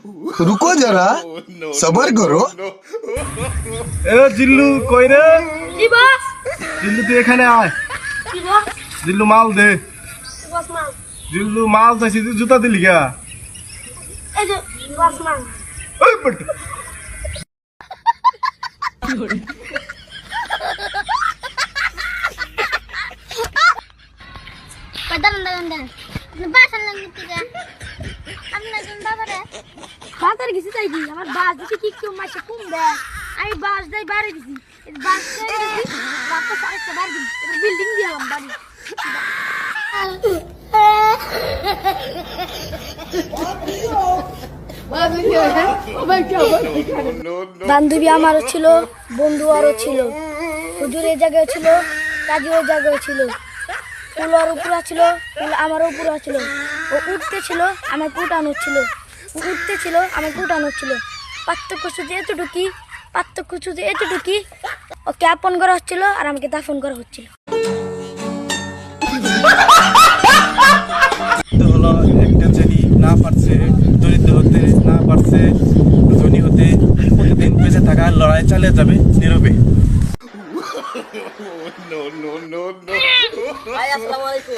रुको जरा सबर करो। এ জিল্লু কই রে? কি বস? জিল্লু তুই এখানে আয়। কি বস? জিল্লু মাল দে। বস মাল। জিল্লু মাল চাইছি তুই জুতা দিলি গা। এই যে বস মাল। ওই বেটা দাঁড়ান আপনি বাসা লাগবে কি রে? আপনি একজন বাবারে বাজারে গেছি তাই কি আমার বাস দিছে কি কেউ মাসে কম দেয় আমি বাস দেই বাড়ি দিছি এই বাস দেই দিছি বাসটা আরেকটা বাড়ি দিছি এটা বিল্ডিং দিলাম বাড়ি বান্ধবী আমারও ছিল বন্ধু আরও ছিল হুজুর এই জায়গায় ছিল কাজী ওই জায়গায় ছিল ফুল ওর উপরে ছিল ফুল আমারও উপরে ছিল ও উঠতে ছিল আমার কুটানো ছিল উঠতে ছিল আমার কুটানো ছিল পার্থক্য শুধু এতটুকি ওকে আপন করা হচ্ছিল আর আমাকে দাফন করা হচ্ছিল হলো একটা ছেলে না পারছে দরিদ্র হতে না পারছে ধনী হতে প্রতিদিন বেঁচে থাকার লড়াই চালিয়ে যাবে নীরবে। ভাই আসসালামু আলাইকুম।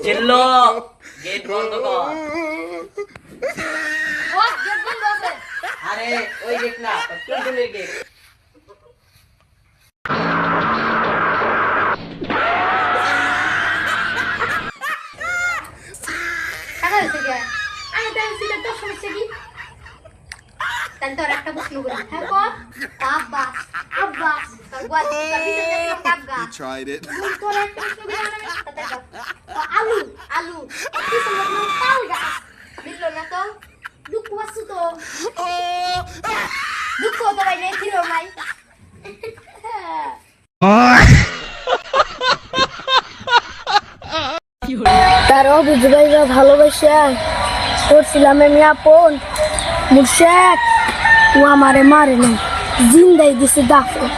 চিল্লো গেট বন্ধ কর। আরে ওই গেট না টুলটুলির গেট। আমি তাই ছিল তোর সমস্যা কি তাই তোর একটা প্রশ্ন করি হ্যাঁ কর আব্বাস তোর গোয়াল তোর ভিতরে কাবগা tried it. তোর একটা প্রশ্ন করি আলু কি সমস্যা তাল গাছ বিল্লো না তো দুঃখ বাসু তো দুঃখ তো ভাই নেই ছিল নাই তারও বুঝবাই যা ভালোবাসা করছিলাম আমি আপন মুর্শেদ ও আমারে মারে না জিন্দাই দিছে দাফন